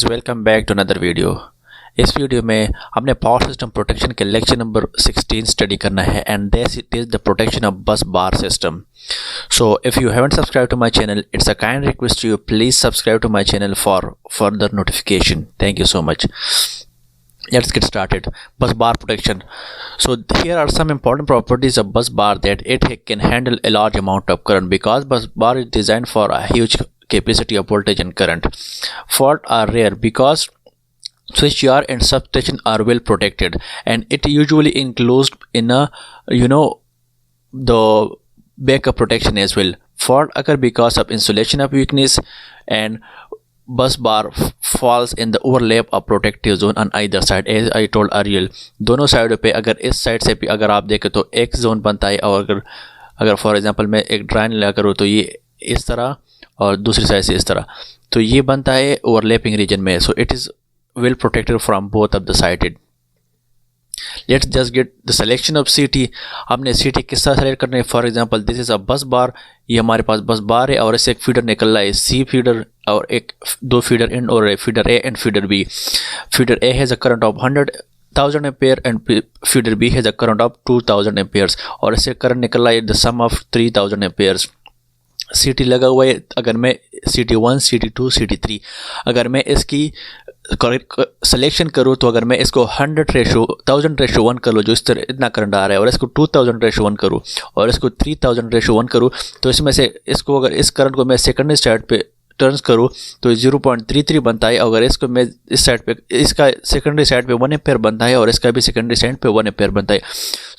Welcome back to another video. इस वीडियो में हमने पावर सिस्टम प्रोटेक्शन के लेक्चर नंबर 16 स्टडी करना है and this is the protection of bus bar system. So if you haven't subscribe to my channel, it's a kind request to you, please subscribe to my channel for further notification. Thank you so much. Let's get started. Bus bar protection. So here are some important properties of bus bar that it can handle a large amount of current because bus bar is designed for a huge capacity of voltage and current. Faults are rare because switchyard and substation are well protected, and it usually includes in a the backup protection as well. Fault occur because of insulation of weakness and bus bar falls in the overlap of protective zone on either side as I told earlier. दोनों साइडों पे अगर इस side से भी अगर आप देखें तो एक जोन बनता है, और अगर फॉर एग्जांपल मैं एक ड्राइन लगा करूँ तो ये इस तरह और दूसरी साइड से इस तरह, तो ये बनता है ओवरलैपिंग रीजन में। So it is well protected from both of the sided. Let's just get the selection of सीटी। हमने सीटी किस तरह सेलेक्ट करना है। For example this is a बस बार, ये हमारे पास बस बार है और इससे एक फीडर निकल रहा है सी फीडर, और एक दो फीडर इन और feeder A and feeder B. Feeder A has a current of 100,000 ampere and feeder B has a current of 2,000 amperes, और इससे करंट निकल रहा है द सम ऑफ 3,000 एम्पेयर्स। सीटी लगा हुआ है, अगर मैं CT1 CT2 CT3 अगर मैं इसकी सिलेक्शन करूँ तो अगर मैं इसको 100:1000:1 कर लूँ, जो इस तरह इतना करंट आ रहा है, और इसको 2000:1 करूँ और इसको 3000:1 करूँ, तो इसमें से इसको अगर इस करंट को मैं सेकेंडरी साइड पे टर्न्स करूँ तो 0.33 बनता है। अगर इसको मैं इस साइड पे, इसका सेकेंडरी साइड पे 1 एम्पेयर बनता है और इसका भी सेकेंडरी साइड पे 1 एम्पेयर बनता है।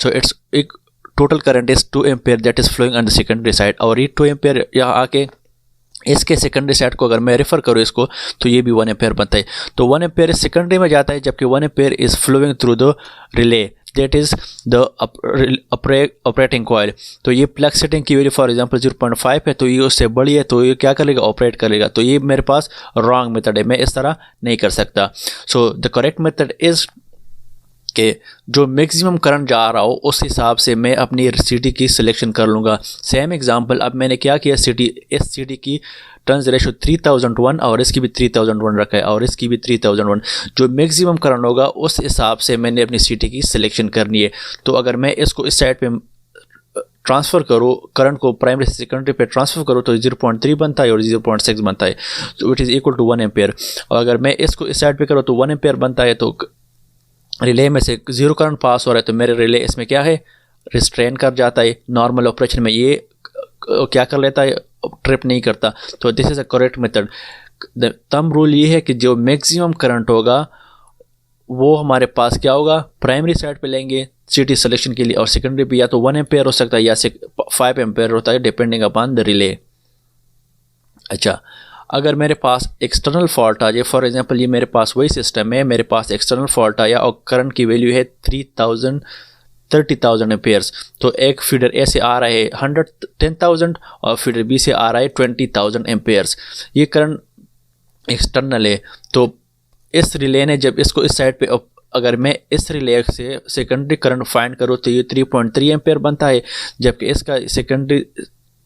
सो इट्स एक total current is 2 ampere that is flowing on the secondary side, और ये 2 एम्पेयर यहाँ आके इसके सेकेंडरी साइड को अगर मैं रेफर करूँ इसको तो ये भी 1 एम्पेयर बनता है। तो 1 एम्पेयर सेकेंडरी में जाता है, जबकि 1 ampere is flowing through the relay that is the operating coil. तो ये प्लग सेटिंग की वैल्यू फॉर एग्जांपल 0.5 है, तो ये उससे बड़ी है, तो ये क्या करेगा, ऑपरेट करेगा। तो ये मेरे पास रॉन्ग मेथड है, मैं इस तरह नहीं कर सकता। So the correct method is कि जो मैक्सिमम करंट जा रहा हो उस हिसाब से मैं अपनी सीटी की सिलेक्शन कर लूँगा। सेम एग्जांपल, अब मैंने क्या किया, इस सीटी की टर्न्स रेशो 3001 और इसकी भी 3001 रखा है और इसकी भी 3001। जो मैक्सिमम करंट होगा उस हिसाब से मैंने अपनी सीटी की सिलेक्शन करनी है। तो अगर मैं इसको इस साइड पे ट्रांसफ़र करूँ, करंट को प्राइमरी से सेकेंडरी पे ट्रांसफ़र करूँ तो 0.3 बनता है और 0.6 बनता है, तो it is equal to 1 ampere. और अगर मैं इसको इस साइड पे करूँ तो 1 एम्पेयर बनता है, तो रिले में से 0 करंट पास हो रहा है, तो मेरे रिले इसमें क्या है, रिस्ट्रेन कर जाता है। नॉर्मल ऑपरेशन में ये क्या कर लेता है, ट्रिप नहीं करता। तो this is a correct method. Thumb rule ये है कि जो मैक्सिमम करंट होगा वो हमारे पास क्या होगा, प्राइमरी साइड पे लेंगे सीटी सिलेक्शन के लिए, और सेकेंडरी पे या तो 1 एम्पेयर हो सकता है या 5 एम्पेयर होता है, डिपेंडिंग अपॉन द रिले। अच्छा, अगर मेरे पास एक्सटर्नल फॉल्ट आ जाए, फॉर एग्जांपल ये मेरे पास वही सिस्टम है, मेरे पास एक्सटर्नल फॉल्ट आया और करंट की वैल्यू है 30,000 एम्पेयर्स, तो एक फीडर ए से आ रहा है 110,000 और फीडर बी से आ रहा है 20,000 एम्पेयर्स। ये करंट एक्सटर्नल है। तो इस रिले ने जब इसको इस साइड पे, अगर मैं इस रिले से सेकेंडरी करंट फाइंड करूँ तो ये 3.3 एम्पेयर बनता है, जबकि इसका सेकेंडरी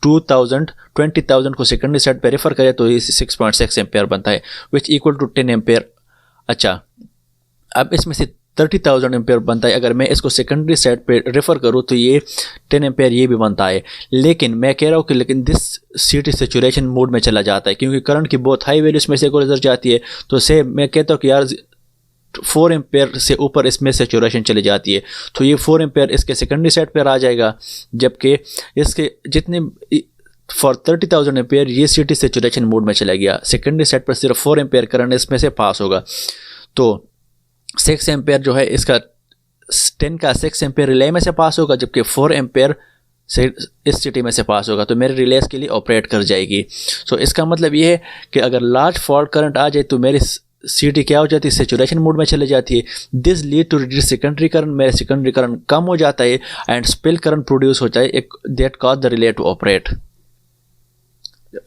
20,000 को सेकेंडरी साइड पे रेफर करें तो ये 6.6 एम्पेयर बनता है, विच इक्वल टू 10 एम्पेयर। अच्छा, अब इसमें से 30,000 एम्पेयर बनता है, अगर मैं इसको सेकेंडरी साइड पे रेफर करूँ तो ये 10 एम्पेयर ये भी बनता है। लेकिन मैं कह रहा हूँ कि लेकिन दिस सीटी सेचुरेशन मोड में चला जाता है, क्योंकि करंट की बहुत हाई वैल्यू इसमें से गुजर जाती है। तो से मैं कहता हूँ कि यार 4 एम्पेयर से ऊपर इसमें सेचुरेशन चली जाती है, तो ये 4 एम्पेयर इसके सेकेंडरी साइड पर आ जाएगा, जबकि इसके जितने फॉर 30,000 एम्पेयर ये सीटी सेचुरेशन मोड में चला गया। सेकेंडरी साइड पर सिर्फ 4 एम्पेयर करंट इसमें से पास होगा। तो 6 एम्पेयर जो है इसका 10 का 6 एम्पेयर रिले में से पास होगा, जबकि 4 एम्पेयर से इस सिटी में से पास होगा, तो मेरे रिलेस के लिए ऑपरेट कर जाएगी। सो इसका मतलब ये है कि अगर लार्ज फॉल्ट करंट आ जाए तो मेरी सीटी क्या हो जाती है, सेचुरेशन मोड में चले जाती है। This lead to reduce secondary current, मेरे सेकेंडरी करंट कम हो जाता है एंड स्पिल करंट प्रोड्यूस होता है, एक that cause the relay to operate.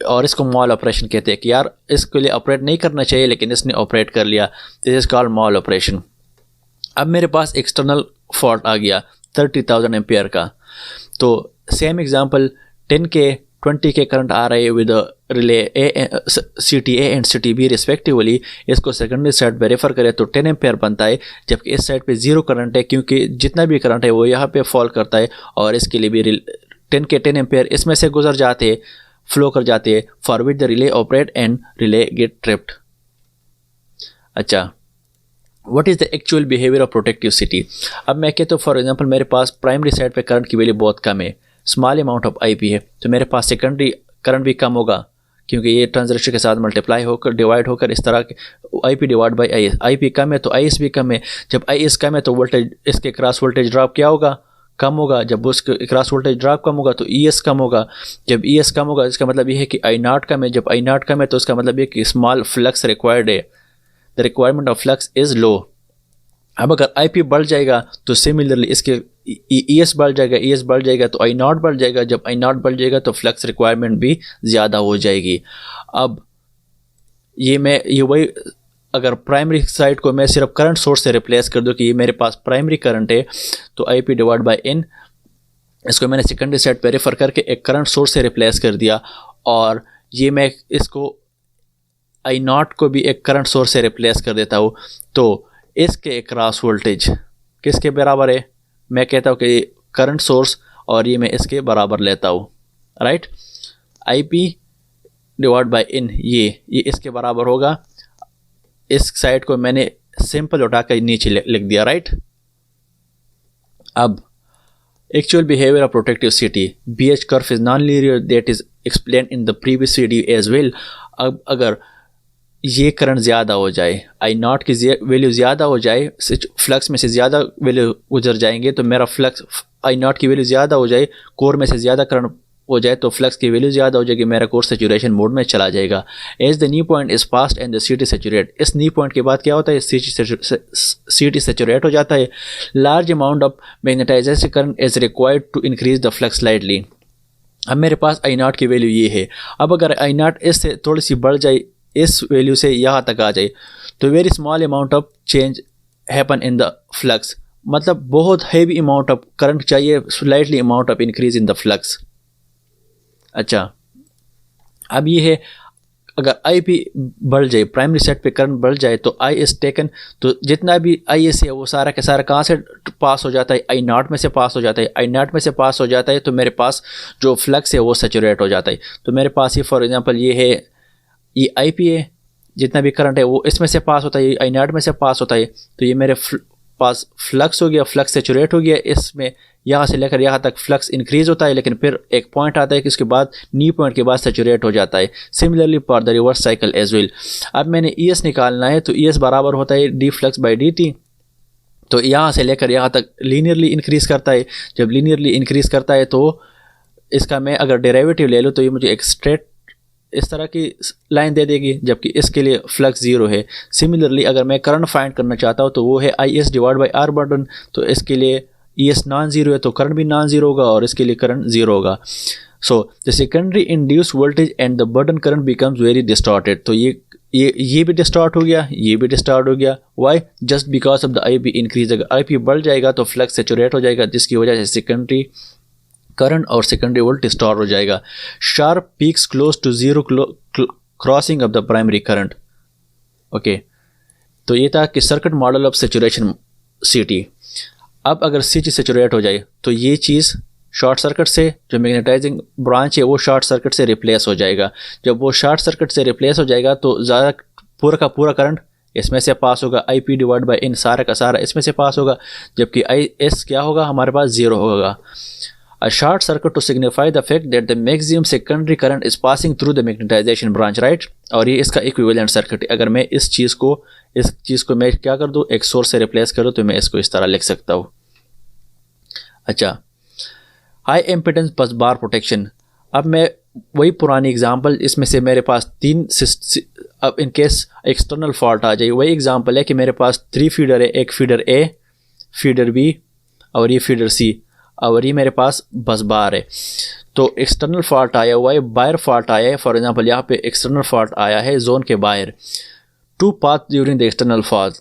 और इसको मॉल ऑपरेशन कहते हैं कि यार इसके लिए ऑपरेट नहीं करना चाहिए लेकिन इसने ऑपरेट कर लिया, this is called mall operation. अब मेरे पास एक्सटर्नल फॉल्ट आ गया 30,000 एम्पेयर का, तो सेम एग्जांपल 10 के 20 के करंट आ रहे with relay CTA and CTB respectively, इसको सेकेंडरी साइड पे रेफर करें तो 10 एम्पेयर बनता है, जबकि इस साइड पे 0 करंट है क्योंकि जितना भी करंट है वो यहाँ पे फॉल करता है और इसके लिए भी 10 एम्पेयर इसमें से गुजर जाते हैं, फ्लो कर जाते हैं, for which the relay operate and relay get tripped. अच्छा, what is the actual behaviour of protective CT। अब मैं कहता हूँ फॉर एग्जांपल मेरे पास प्राइमरी साइड पे करंट की वैल्यू बहुत कम है, स्मॉल अमाउंट ऑफ IP है, तो मेरे पास सेकेंडरी करंट भी कम होगा क्योंकि ये ट्रांजिस्टर के साथ मल्टीप्लाई होकर डिवाइड होकर इस तरह के IP divide by IS, IP कम है तो IS भी कम है। जब IS कम है तो वोल्टेज, इसके क्रॉस वोल्टेज ड्रॉप क्या होगा, कम होगा। जब उसके क्रॉस वोल्टेज ड्रॉप कम होगा तो ES कम होगा। जब ES कम होगा इसका मतलब ये है कि I0 कम है। जब I0 कम है तो इसका मतलब ये कि स्मॉल फ्लक्स रिक्वायर्ड है, the requirement of flux is low. अब अगर IP बढ़ जाएगा तो सिमिलरली इसके ES बढ़ जाएगा, ES बढ़ जाएगा तो I0 बढ़ जाएगा। जब I0 बढ़ जाएगा तो फ्लक्स रिक्वायरमेंट भी ज़्यादा हो जाएगी। अब ये वही, अगर प्राइमरी साइड को मैं सिर्फ करंट सोर्स से रिप्लेस कर दूं कि ये मेरे पास प्राइमरी करंट है तो IP डिवाइड बाई N, इसको मैंने सेकेंडरी साइड पे रेफर करके एक करंट सोर्स से रिप्लेस कर दिया और ये मैं इसको I0 को भी एक करंट सोर्स से रिप्लेस कर देता हूँ, तो इसके क्रॉस वोल्टेज किसके बराबर है, मैं कहता हूँ कि करंट सोर्स और ये मैं इसके बराबर लेता हूँ, right. IP divide by N ये इसके बराबर होगा। इस साइड को मैंने सिंपल उठा कर नीचे लिख दिया, राइट। अब actual behaviour of protective CT, BH curve is non linear that is explain in the previous video as well. अब अगर ये करंट ज़्यादा हो जाए, I0 की वैल्यू ज़्यादा हो जाए, फ्लक्स में से ज़्यादा वैल्यू गुजर जाएंगे तो मेरा फ्लक्स I0 की वैल्यू ज़्यादा हो जाए, कोर में से ज़्यादा करंट हो जाए तो फ्लक्स की वैल्यू ज़्यादा हो जाएगी, मेरा कोर सैचुरेशन मोड में चला जाएगा। As the new point is past and the CT saturate, इस न्यू पॉइंट के बाद क्या होता है, CT सैचुरेट हो जाता है। Large amount of magnetisation current is required to increase the flux slightly. अब मेरे पास I0 की वैल्यू ये है। अब अगर I0 इससे थोड़ी सी बढ़ जाए, इस वैल्यू से यहाँ तक आ जाए तो very small amount of change happen in the flux, मतलब बहुत हैवी अमाउंट ऑफ करंट चाहिए, slightly amount of increase in the flux. अच्छा, अब ये है अगर IP बढ़ जाए, प्राइमरी साइड पे करंट बढ़ जाए तो I इज टेकन, तो जितना भी IS है वो सारा का सारा कहाँ से पास हो जाता है, I0 में से पास हो जाता है। I0 में से पास हो जाता है तो मेरे पास जो फ्लक्स है वो सैचुरेट हो जाता है। तो मेरे पास ये फॉर एग्जांपल ये है, ये IP है, जितना भी करंट है वो इसमें से पास होता है, ये I0 में से पास होता है, तो ये मेरे पास फ्लक्स हो गया, फ्लक्स सैचुरेट हो गया। इसमें यहाँ से लेकर यहाँ तक फ्लक्स इंक्रीज होता है, लेकिन फिर एक पॉइंट आता है कि उसके बाद न्यू पॉइंट के बाद सैचुरेट हो जाता है। Similarly for the reverse cycle as well. अब मैंने ES निकालना है तो ES बराबर होता है d फ्लक्स बाई dt, तो यहाँ से लेकर यहाँ तक लीनियरली इंक्रीज करता है। जब लीनियरली इंक्रीज करता है तो इसका मैं अगर डेरिवेटिव ले लूँ तो ये मुझे एक स्ट्रेट इस तरह की लाइन दे देगी, जबकि इसके लिए फ्लक्स ज़ीरो है। सिमिलरली अगर मैं करंट फाइंड करना चाहता हूँ तो वो है IS divide by R button, तो इसके लिए ES नॉन ज़ीरो है तो करंट भी नॉन ज़ीरो होगा और इसके लिए करंट ज़ीरो होगा। So the secondary induce voltage and the button current becomes very distorted, तो ये भी डिस्टॉर्ट हो गया, ये भी डिस्टॉर्ट हो गया। Why? Just because of the IP increase. अगर IP बढ़ जाएगा तो फ्लक्स सैचुरेट हो जाएगा, जिसकी वजह से सेकेंडरी करंट और सेकेंडरी वोल्ट डिस्टॉर्ट हो जाएगा। Sharp peaks close to zero crossing of the primary current. Okay, तो ये था कि circuit model of saturation CT। अब अगर CT सैचुरेट हो जाए तो ये चीज़ शॉर्ट सर्किट से, जो मैग्नेटाइजिंग ब्रांच है वो शॉर्ट सर्किट से रिप्लेस हो जाएगा। जब वो शॉर्ट सर्किट से रिप्लेस हो जाएगा तो ज़्यादा पूरा का पूरा करंट इसमें से पास होगा, IP डिवाइड बाई N सारा का सारा इसमें से पास होगा, जबकि IS क्या होगा, हमारे पास ज़ीरो होगा। A short circuit to signify the fact that the maximum secondary current is passing through the magnetization branch, right? और ये इसका इक्विवेलेंट सर्किट है। अगर मैं इस चीज़ को मैं क्या कर दूँ, एक सोर्स से रिप्लेस करूँ तो मैं इसको इस तरह लिख सकता हूँ। अच्छा, हाई एम्पिडेंस बस बार प्रोटेक्शन। अब मैं वही पुरानी एग्जांपल, इसमें से मेरे पास अब इन केस एक्सटर्नल फॉल्ट आ जाए, वही एग्जांपल है कि मेरे पास 3 फीडर है, एक फीडर A, फीडर B और ये फीडर C, और ये मेरे पास बस बार है। तो एक्सटर्नल फॉल्ट आया हुआ है, बाहर फॉल्ट आया है। फॉर एग्जांपल यहाँ पे एक्सटर्नल फॉल्ट आया है जोन के बाहर, 2 path during the external fault.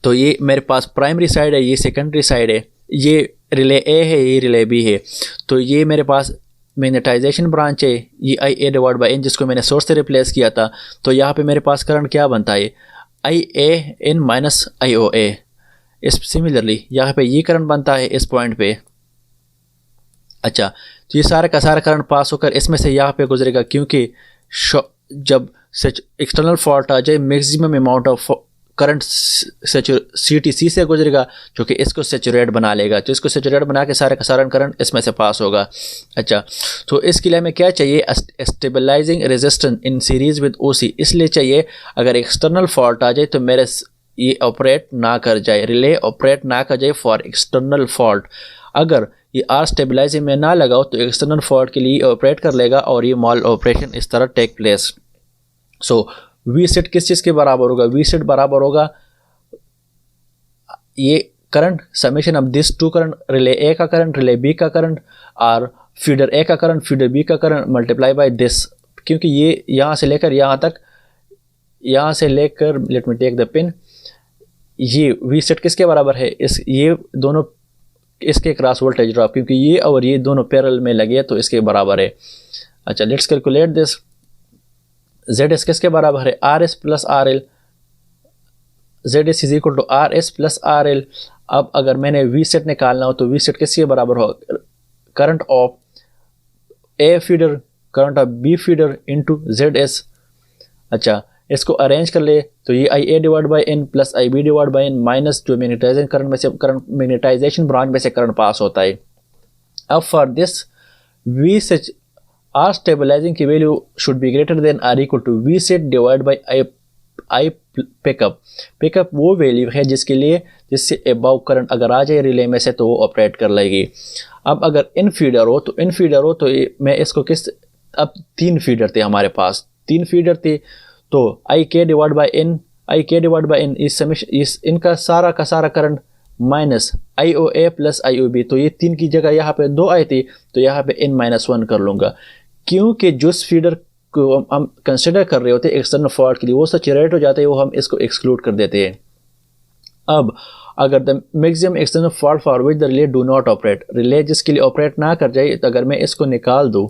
तो ये मेरे पास प्राइमरी साइड है, ये सेकेंडरी साइड है, ये रिले A है, ये रिले B है। तो ये मेरे पास मैग्नेटाइजेशन ब्रांच है ये I A divide by N, जिसको मैंने सोर्स से रिप्लेस किया था, तो यहाँ पे मेरे पास करंट क्या बनता है, I A in minus I O ए। इस सिमिलरली यहाँ पे ये करंट बनता है इस पॉइंट पे। अच्छा, तो ये सारा का सारा करंट पास होकर इसमें से यहाँ पे गुजरेगा, क्योंकि जब एक्सटर्नल फॉल्ट आ जाए maximum amount of current CTC से गुजरेगा, जो कि इसको सेचुरेट बना लेगा। तो इसको सेचुरेट बना के सारे का सारा करंट इसमें से पास होगा। अच्छा, तो इसके लिए हमें क्या चाहिए, stabilising resistance in series with OC। इसलिए चाहिए अगर एक्सटर्नल फॉल्ट आ जाए तो मेरे ये ऑपरेट ना कर जाए, रिले ऑपरेट ना कर जाए फॉर एक्सटर्नल फॉल्ट। अगर ये आर स्टेबलाइजिंग में ना लगाओ तो एक्सटर्नल फॉल्ट के लिए ऑपरेट कर लेगा और ये मॉल ऑपरेशन इस तरह take place. So we set किस चीज़ के बराबर होगा, वी सेट बराबर होगा ये current summation of this two current, relay A का करंट, रिले बी का करंट, और फीडर ए का करंट, फीडर बी का करंट मल्टीप्लाई बाय दिस। क्योंकि ये यहाँ से लेकर यहाँ तक, यहाँ से लेकर let me take the pin, ये वी सेट किसके बराबर है, इस ये दोनों इसके क्रॉस वोल्टेज ड्रॉप, क्योंकि ये और ये दोनों पैरेलल में लगे तो इसके बराबर है। अच्छा, लेट्स कैलकुलेट दिस। ZS किसके बराबर है, RS plus RL। ZS is equal to RS plus RL। अब अगर मैंने वी सेट निकालना हो तो वी सेट किसके बराबर हो, current of A feeder, current of B feeder into ZS। अच्छा, इसको अरेंज कर ले तो ये I A divide by N plus I B divide by N minus जो मैग्नेटाइजेशन करंट में से करंट मैग्नेटाइजेशन ब्रांच में से करंट पास होता है। अब for this V set R stabilizing की value should be greater than R equal to V set divide by I pickup. Pickup वो वैल्यू है जिससे अबव करंट अगर आ जाए रिले में से तो वो ऑपरेट कर लेगी। अब अगर इन फीडर हो तो मैं इसको किस, अब 3 फीडर थे हमारे पास, 3 फीडर थे, तो आई के डिवाइड बाई एन इस इनका सारा का सारा current minus I O A plus I O B. तो ये 3 की जगह यहाँ पे 2 आई थी, तो यहाँ पे n-1 कर लूँगा, क्योंकि जिस फीडर को हम कंसिडर कर रहे होते हैं एक्सटर्नल फॉल्ट के लिए वो सैचुरेट हो जाते हैं, वो हम इसको एक्सक्लूड कर देते हैं। अब अगर the maximum external fault for which the relay do not operate, relay जिसके लिए ऑपरेट ना कर जाए, तो अगर मैं इसको निकाल दूँ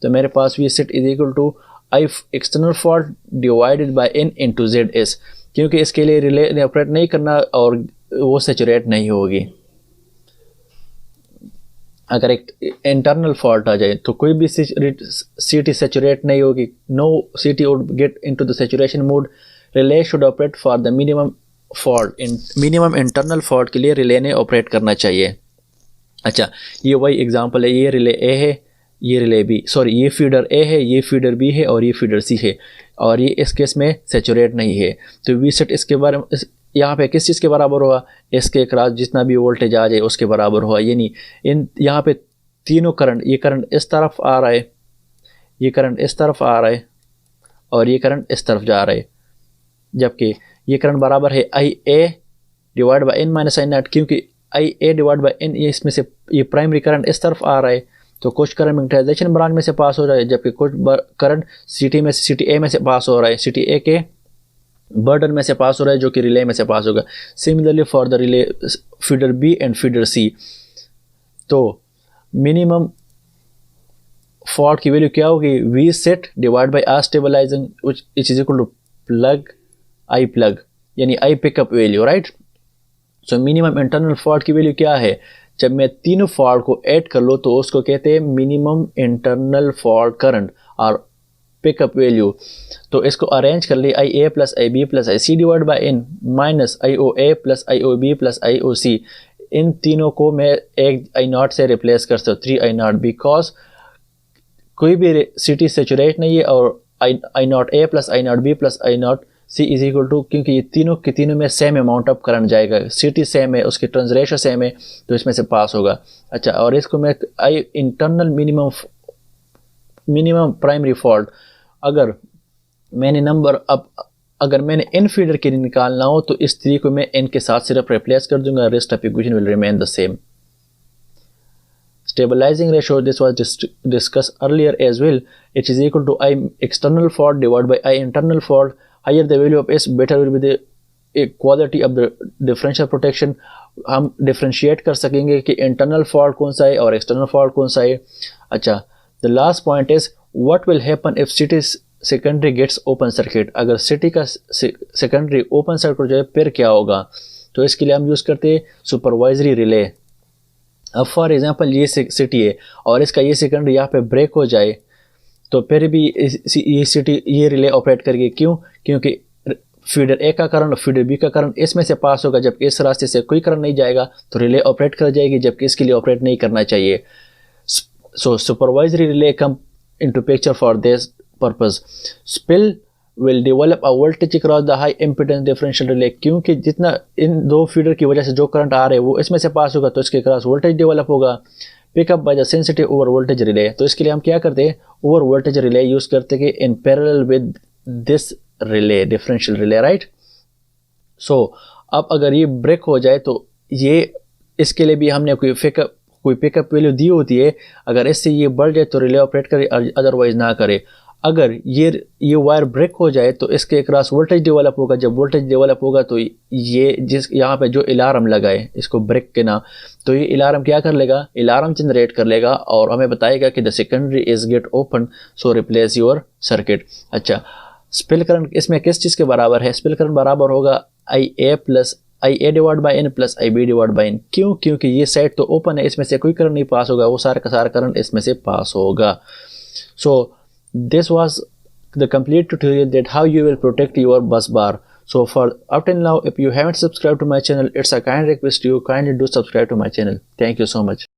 तो मेरे पास V set is equal to I external fault divided by n into ZS, क्योंकि इसके लिए रिले ने ऑपरेट नहीं करना और वो सैचुरेट नहीं होगी। अगर एक इंटरनल फॉल्ट आ जाए तो कोई भी CT सैचुरेट नहीं होगी, no CT would get into the saturation mode. Relay should operate for the minimum fault, minimum internal fault के लिए रिले ने ऑपरेट करना चाहिए। अच्छा, ये वही एग्जांपल है, ये रिले ए है, ये रिले बी, सॉरी ये फीडर ए है, ये फीडर बी है और ये फीडर सी है, और ये इस केस में सैचुरेट नहीं है। तो वी सेट इसके बारे में यहाँ पे किस चीज़ के बराबर हुआ, इसके क्रॉस जितना भी वोल्टेज आ जाए उसके बराबर हुआ। यानी इन यहाँ पे तीनों करंट, ये करंट इस तरफ आ रहा है, ये करंट इस तरफ आ रहा है और ये करंट इस तरफ जा रहा है, जबकि ये करंट बराबर है I A divide by N minus I naught, क्योंकि I A divide by N ये इसमें से ये प्राइमरी करंट इस तरफ आ रहा है, तो कुछ करंट मैग्नेटाइजेशन ब्रांच में से पास हो रहा है, जबकि कुछ करंट CT में से CT A में से पास हो रहा है, CT A के बर्डन में से पास हो रहा है जो कि रिले में से पास होगा। Similarly for the relay feeder B and feeder C, तो मिनिमम फॉल्ट की वैल्यू क्या होगी, V set divide by R stabilizing which is equal to plug I plug, यानी I pickup value, right. So minimum internal fault की value क्या है, जब मैं तीनों फॉल्ट को ऐड कर लो तो उसको कहते हैं मिनिमम इंटरनल फॉल्ट करंट और पिकअप वैल्यू। तो इसको अरेंज कर ली, I A plus I B plus I C divide by N minus I O A plus I O B plus I O C. इन तीनों को मैं एक आई नॉट से रिप्लेस कर सकता हूँ, 3 आई नॉट, बिकॉज कोई भी CT सैचुरेट नहीं है, और I naught A plus I naught B plus I naught C is equal to, क्योंकि ये तीनों के तीनों में सेम अमाउंट ऑफ करंट जाएगा, CT सेम है, उसकी टर्न्स रेशो सेम है, तो इसमें से पास होगा। अच्छा, और इसको मैं आई इंटरनल मिनिमम प्राइमरी फॉल्ट, अगर मैंने नंबर अब अगर मैंने इन फीडर के लिए निकालना हो तो इस 3 को मैं n के साथ सिर्फ रिप्लेस कर दूंगा, rest of equation will remain the same. Stabilizing ratio, this was discussed earlier as well, it is equal to I external fault divided by I internal fault. Higher the value of S, better will be the quality of the differential protection. हम differentiate कर सकेंगे कि internal fault कौन सा है और external fault कौन सा है। अच्छा, the last point is what will happen if CT secondary gets open circuit. अगर सिटी का सेकेंडरी ओपन सर्किट हो जाए फिर क्या होगा। तो इसके लिए हम यूज़ करते हैं सुपरवाइजरी रिले। अब फॉर एग्जांपल ये सिटी है और इसका ये सेकेंडरी यहाँ पे ब्रेक हो जाए तो फिर भी ये सिटी ये रिले ऑपरेट करेगी। क्यों? क्योंकि फीडर ए का करंट और फीडर बी का करंट इसमें से पास होगा, जबकि इस रास्ते से कोई करंट नहीं जाएगा तो रिले ऑपरेट कर जाएगी, जबकि इसके लिए ऑपरेट नहीं करना चाहिए। So supervisory relay come into picture for this purpose. Spill will develop a voltage across the high impedance differential relay, क्योंकि जितना इन दो फीडर की वजह से जो करंट आ रहे हैं वो इसमें से पास होगा तो इसके क्रॉस वोल्टेज डेवलप होगा। Pickup by the sensitive over voltage relay. तो इसके लिए हम क्या करते हैं, ओवर वोल्टेज रिले यूज करते हैं in parallel with this relay, differential relay, right. So अब अगर ये ब्रेक हो जाए तो ये इसके लिए भी हमने कोई पिकअप वैल्यू दी होती है। अगर इससे ये बढ़ जाए तो रिले ऑपरेट करे, अदरवाइज ना करे। अगर ये वायर ब्रेक हो जाए तो इसके क्रॉस वोल्टेज डेवलप होगा। जब वोल्टेज डेवलप होगा तो ये जिस यहाँ पे जो अलार्म लगा है इसको ब्रेक के नाम, तो ये अलार्म क्या कर लेगा, अलार्म जनरेट कर लेगा और हमें बताएगा कि the secondary is get open so replace your circuit. अच्छा, स्पिल करंट इसमें किस चीज़ के बराबर है? स्पिल करंट बराबर होगा IA divide by n plus IB divide by n। क्यों? क्योंकि ये साइड तो ओपन है, इसमें से कोई करंट नहीं पास होगा, वो सारा का सारा करंट इसमें से पास होगा। सो this was the complete tutorial that how you will protect your bus bar. So for up till now, if you haven't subscribed to my channel, it's a kind request to you, kindly do subscribe to my channel. Thank you so much.